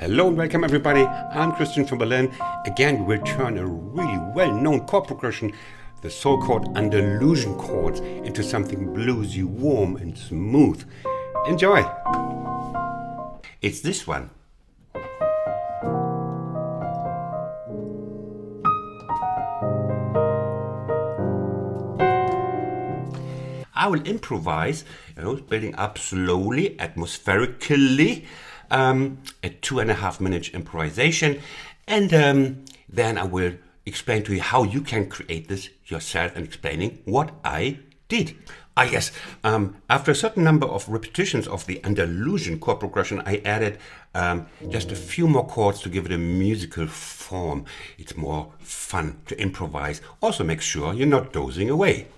Hello and welcome everybody, I'm Christian from Berlin. Again, we will turn a really well-known chord progression, the so-called Andalusian chords, into something bluesy, warm and smooth. Enjoy! It's this one. I will improvise, building up slowly, atmospherically, a 2.5 minute improvisation, and then I will explain to you how you can create this yourself and explaining what I did. Yes, after a certain number of repetitions of the Andalusian chord progression, I added just a few more chords to give it a musical form. It's more fun to improvise. Also make sure you're not dozing away.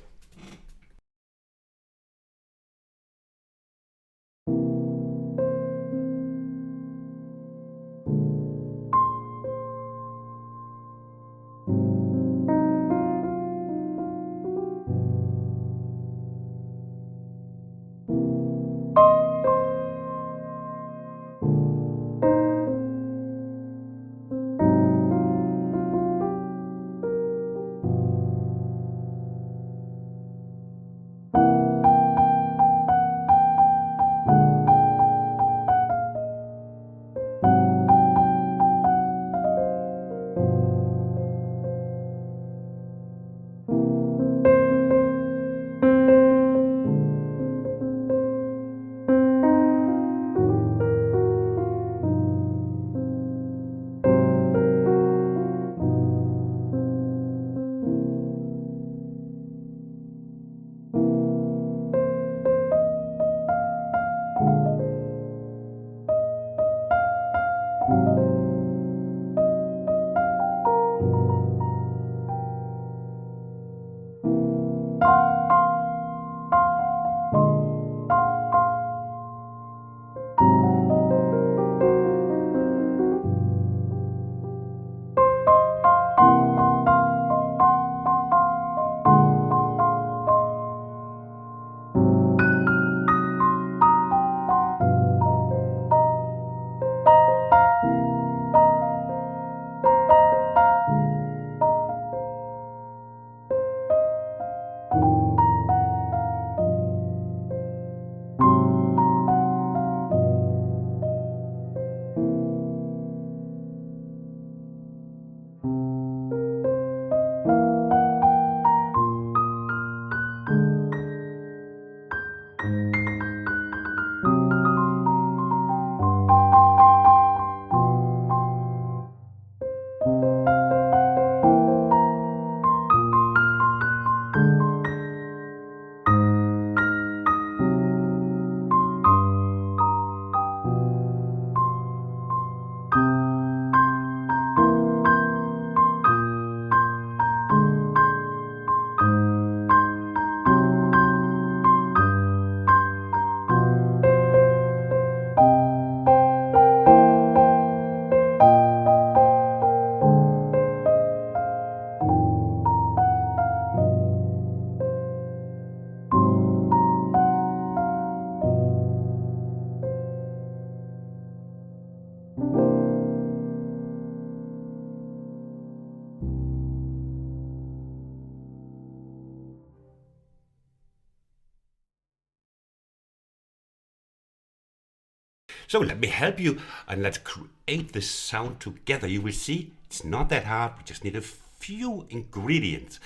So let me help you and let's create this sound together. You will see it's not that hard. We just need a few ingredients.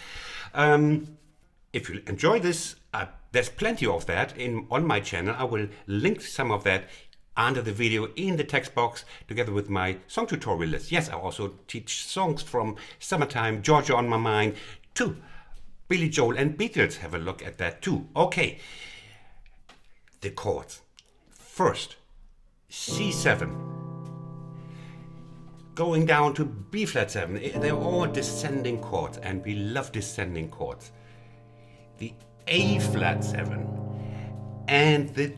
If you enjoy this, there's plenty of that on my channel. I will link some of that under the video in the text box together with my song tutorial list. Yes, I also teach songs from Summertime, Georgia on My Mind to Billy Joel and Beatles. Have a look at that too. Okay, the chords. First, C7, going down to B flat 7. They're all descending chords and we love descending chords. The A flat 7 and the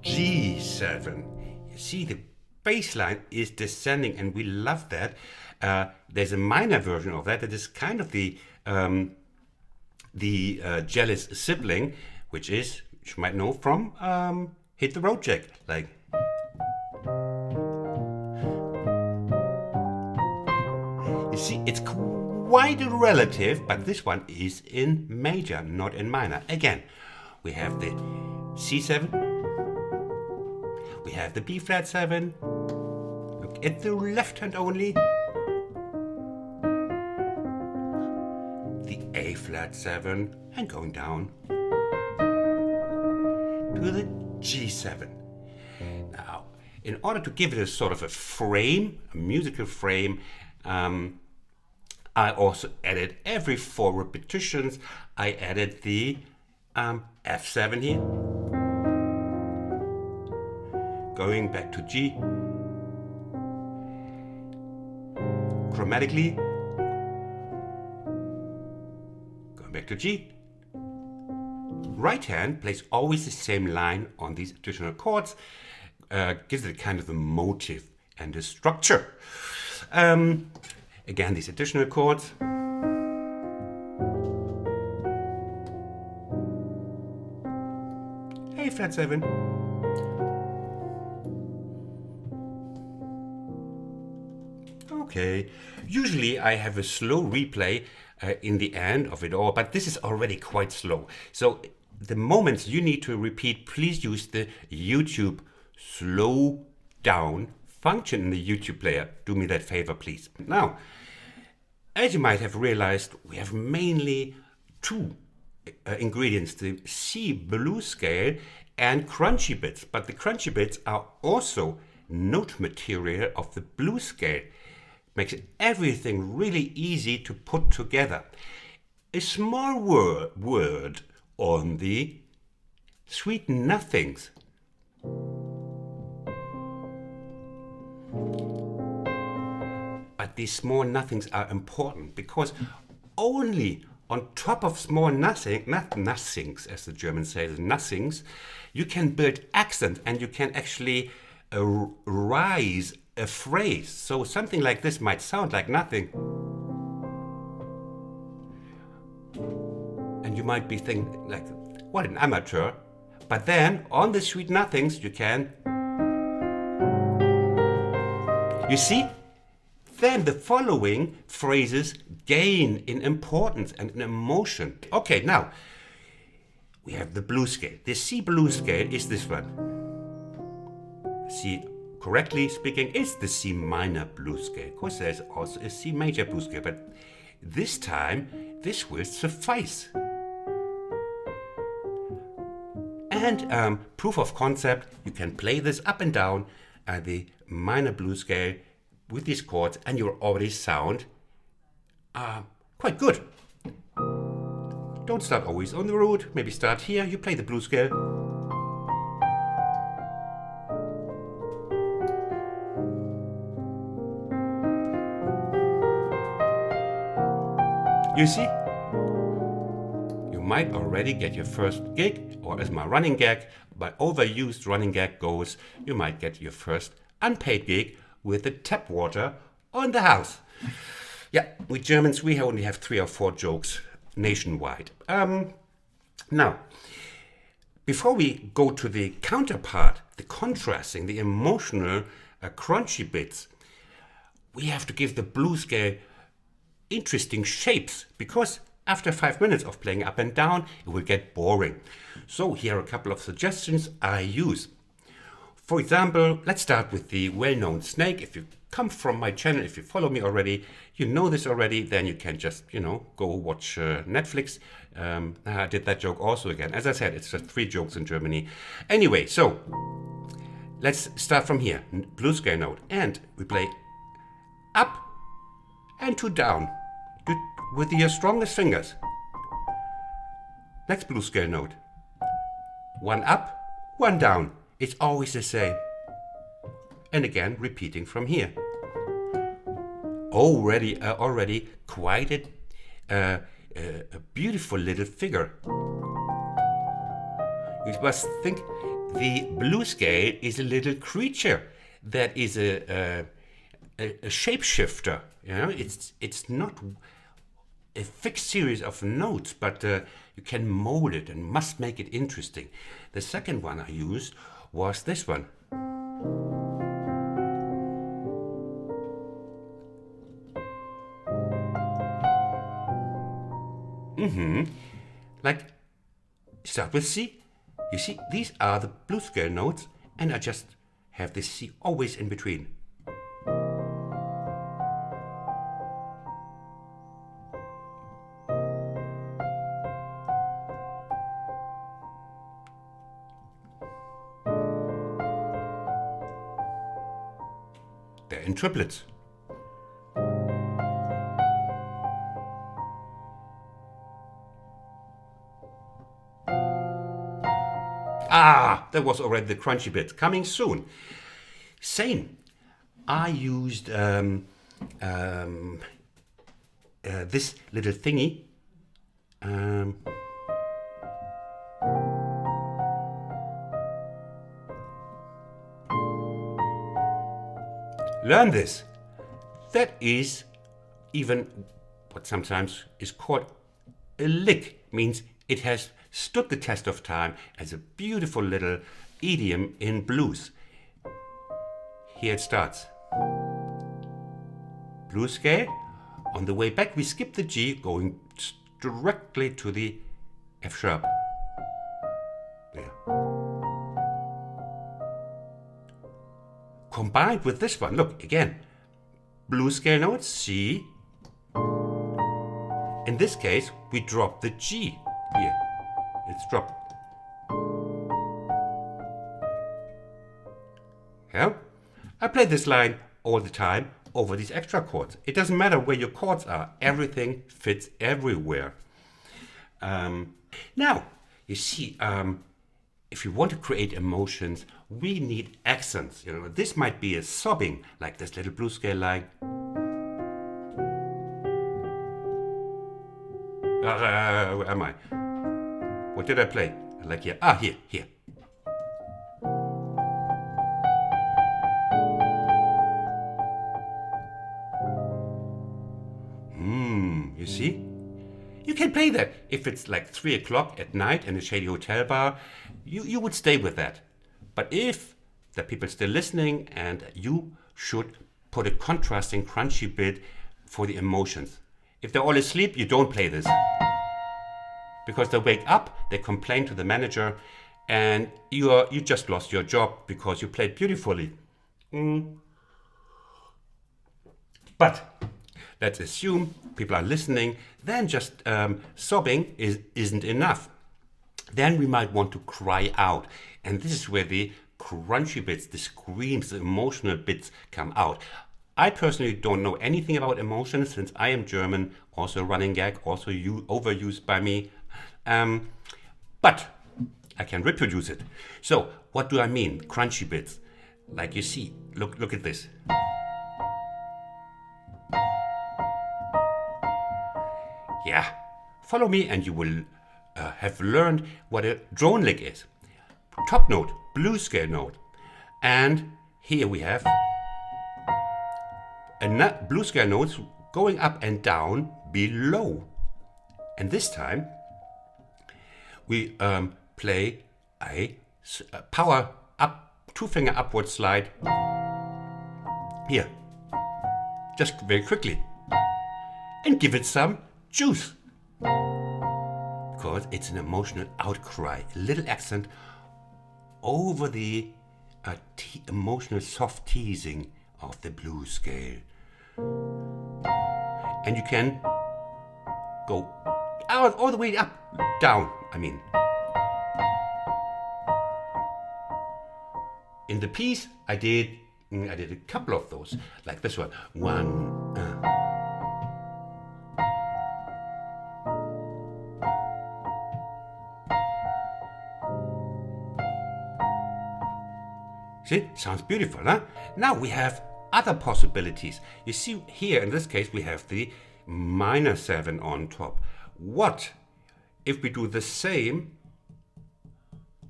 G7. You see the bass line is descending and we love that. There's a minor version of that is kind of the jealous sibling, which is, you might know from Hit the Road Jack, like You see, it's quite relative, but this one is in major, not in minor. Again, we have the C7, we have the B flat 7, look at the left hand only, the A flat 7, and going down to the G7. Now, in order to give it a sort of a frame, a musical frame, I also added every 4 repetitions, I added the F7 here, going back to G, chromatically, going back to G. Right hand plays always the same line on these additional chords, gives it kind of a motive and a structure. Again, these additional chords. A flat 7. Okay, usually I have a slow replay in the end of it all, but this is already quite slow. So the moments you need to repeat, please use the YouTube slow down function in the YouTube player. Do me that favor, please. Now, as you might have realized, we have mainly 2 ingredients, the C blues scale and crunchy bits. But the crunchy bits are also note material of the blues scale. Makes everything really easy to put together. A small word on the sweet nothings. But these small nothings are important because only on top of small nothings, as the German says, nothings, you can build accent and you can actually rise a phrase. So something like this might sound like nothing. And you might be thinking, like, what an amateur. But then on the sweet nothings, you can. You see? Then the following phrases gain in importance and in emotion. Okay, now we have the blues scale. The C blues scale is this one. C, correctly speaking, is the C minor blues scale. Of course, there's also a C major blues scale, but this time this will suffice. And proof of concept, you can play this up and down the minor blues scale with these chords, and you'll already sound quite good. Don't start always on the root. Maybe start here. You play the blues scale. You see? You might already get your first gig, or as my running gag, my overused running gag goes, you might get your first unpaid gig with the tap water on the house. Yeah, we Germans, we only have 3 or 4 jokes nationwide. Now, before we go to the counterpart, the contrasting, the emotional, crunchy bits, we have to give the blues scale interesting shapes, because after 5 minutes of playing up and down, it will get boring. So here are a couple of suggestions I use. For example, let's start with the well-known snake. If you come from my channel, if you follow me already, you know this already, then you can just, go watch Netflix. I did that joke also again. As I said, it's just 3 jokes in Germany. Anyway, so let's start from here. Blues scale note. And we play up and 2 down with your strongest fingers. Next blues scale note. 1 up, 1 down. It's always the same. And again, repeating from here. Already quite a beautiful little figure. You must think the blues scale is a little creature that is a shapeshifter. It's not a fixed series of notes, but you can mold it and must make it interesting. The second one I used was this one. Like, start with C. You see, these are the blues scale notes, and I just have this C always in between. They're in triplets. Ah, that was already the crunchy bit. Coming soon. Same. I used this little thingy. Learn this. That is even what sometimes is called a lick. Means it has stood the test of time as a beautiful little idiom in blues. Here it starts. Blues scale. On the way back we skip the G, going directly to the F sharp. There. Combined with this one, look again. Blues scale notes, C. In this case, we drop the G here. It's dropped. Yeah? I play this line all the time over these extra chords. It doesn't matter where your chords are. Everything fits everywhere. Now, you see, if you want to create emotions, we need accents. You know, this might be a sobbing, like this little blues scale line. Where am I? What did I play? Like here. Ah, here. You see? You can play that. If it's like 3 o'clock at night in a shady hotel bar, you would stay with that. But if the people still listening, and you should put a contrasting crunchy bit for the emotions. If they're all asleep, you don't play this. Because they wake up, they complain to the manager, and you just lost your job because you played beautifully. But let's assume people are listening, then just sobbing isn't enough. Then we might want to cry out. And this is where the crunchy bits, the screams, the emotional bits come out. I personally don't know anything about emotions since I am German, also a running gag, also overused by me. But I can reproduce it. So what do I mean? Crunchy bits. Like you see, look at this. Yeah, follow me and you will have learned what a drone lick is. Top note, blues scale note. And here we have blues scale notes going up and down below. And this time we play a power up, 2-finger upward slide here, just very quickly, and give it some juice, because it's an emotional outcry, a little accent over the emotional soft teasing of the blues scale. And you can go all the way up, down, I mean. In the piece, I did a couple of those, like this one. See, sounds beautiful, huh? Now we have other possibilities. You see here, in this case, we have the minor 7 on top. What if we do the same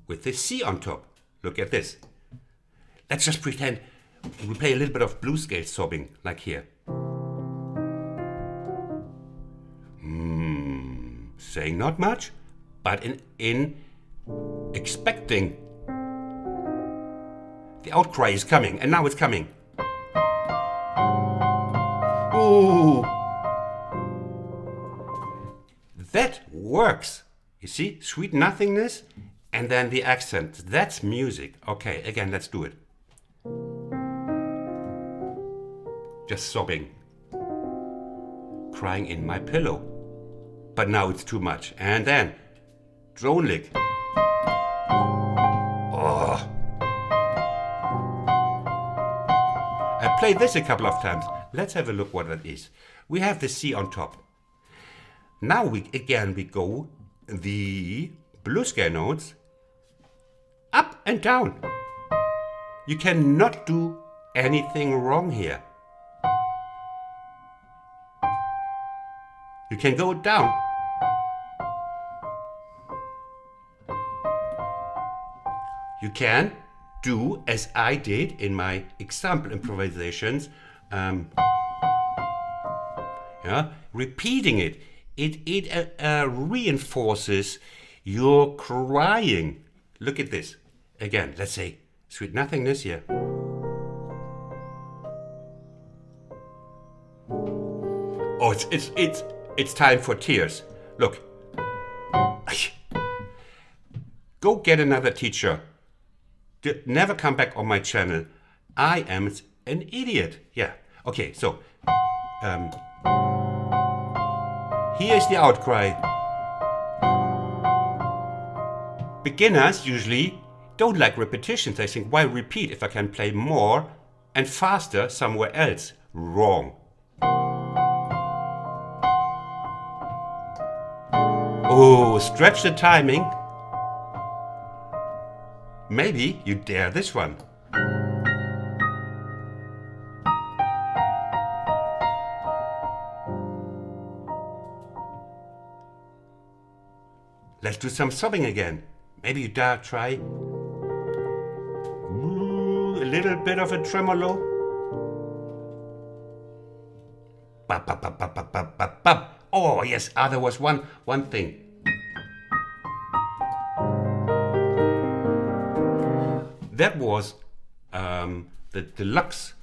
with the C on top? Look at this. Let's just pretend we play a little bit of blues scale sobbing, like here. Saying not much, but in expecting. The outcry is coming, and now it's coming. Ooh. That See, sweet nothingness, and then the accent. That's music. Okay, again, let's do it. Just sobbing, crying in my pillow. But now it's too much. And then, drone lick. Oh. I played this a couple of times. Let's have a look what that is. We have the C on top. Now we go the blue scale notes up and down. You cannot do anything wrong here. You can go down. You can do as I did in my example improvisations, repeating it. It reinforces your crying. Look at this. Again, let's say sweet nothingness here. Oh, it's time for tears. Look. Go get another teacher. Never come back on my channel. I am an idiot. Yeah. Okay, so here's the outcry. Beginners usually don't like repetitions. They think, why repeat if I can play more and faster somewhere else? Wrong. Oh, stretch the timing. Maybe you dare this one. Let's do some sobbing again. Maybe you dare try a little bit of a tremolo. Ba, ba, ba, ba, ba, ba, ba, ba. Oh yes, there was one thing. That was the deluxe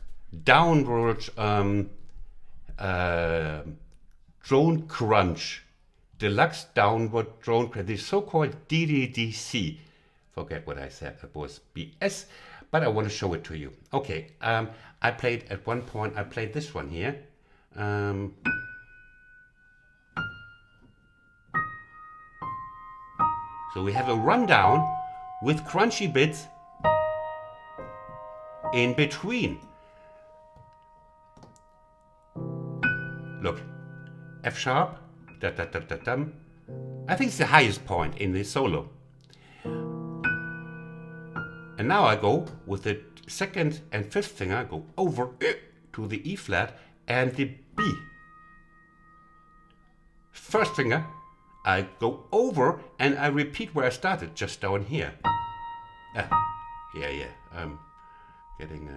downward drone crunch. Deluxe downward drone crunch, the so-called DDDC. Forget what I said, it was BS, but I want to show it to you. Okay, I played at one point, I played this one here. So we have a rundown with crunchy bits in between. Look, F sharp, da da da da dum. I think it's the highest point in the solo. And now I go with the second and fifth finger, go over to the E flat and the B. First finger, I go over and I repeat where I started, just down here. I'm getting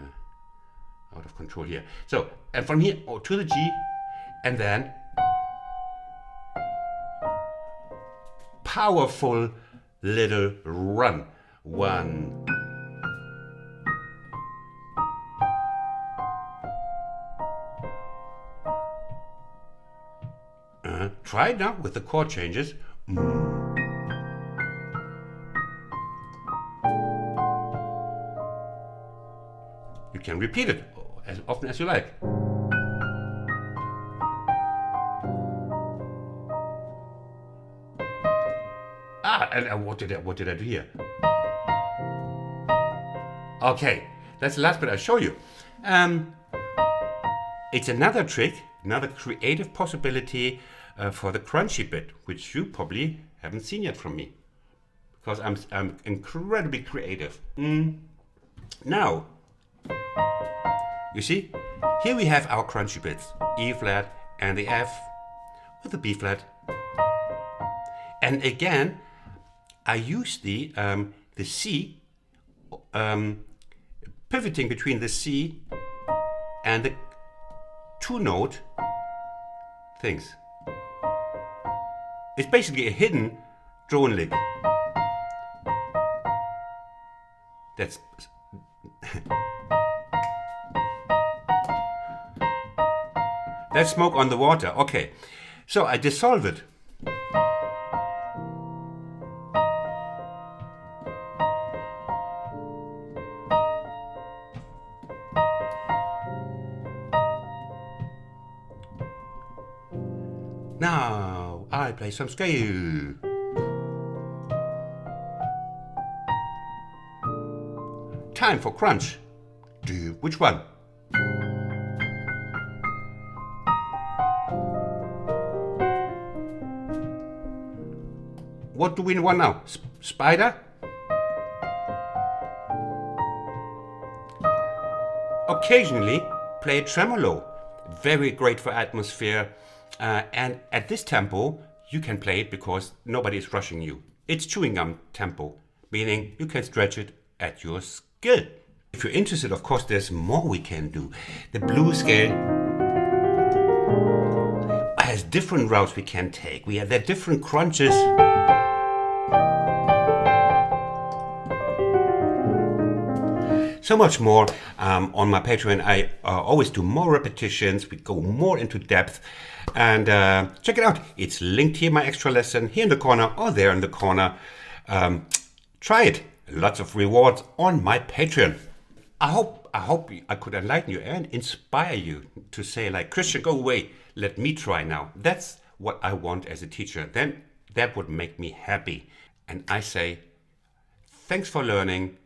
out of control here. So, and from here to the G, and then powerful little run. 1. Try it now with the chord changes. You can repeat it as often as you like. And what did I do here? Okay, that's the last bit I'll show you. It's another trick, another creative possibility for the crunchy bit, which you probably haven't seen yet from me, because I'm incredibly creative. Now, you see, here we have our crunchy bits, E flat and the F with the B flat. And again, I use the C, pivoting between the C and the 2-note things. It's basically a hidden drone lick. That's that's smoke on the water. Okay, so I dissolve it. Now I play some scale. Time for crunch. Which one? What do we want now? Spider? Occasionally play a tremolo. Very great for atmosphere. And at this tempo, you can play it because nobody is rushing you. It's chewing gum tempo, meaning you can stretch it at your skill. If you're interested, of course, there's more we can do. The blues scale has different routes we can take. There are different crunches. So much more on my Patreon. I always do more repetitions. We go more into depth. And check it out. It's linked here, my extra lesson, here in the corner or there in the corner. Try it. Lots of rewards on my Patreon. I hope I could enlighten you and inspire you to say, like, Christian, go away. Let me try now. That's what I want as a teacher. Then that would make me happy. And I say, thanks for learning.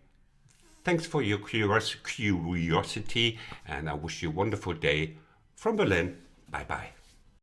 Thanks for your curiosity, and I wish you a wonderful day from Berlin. Bye-bye.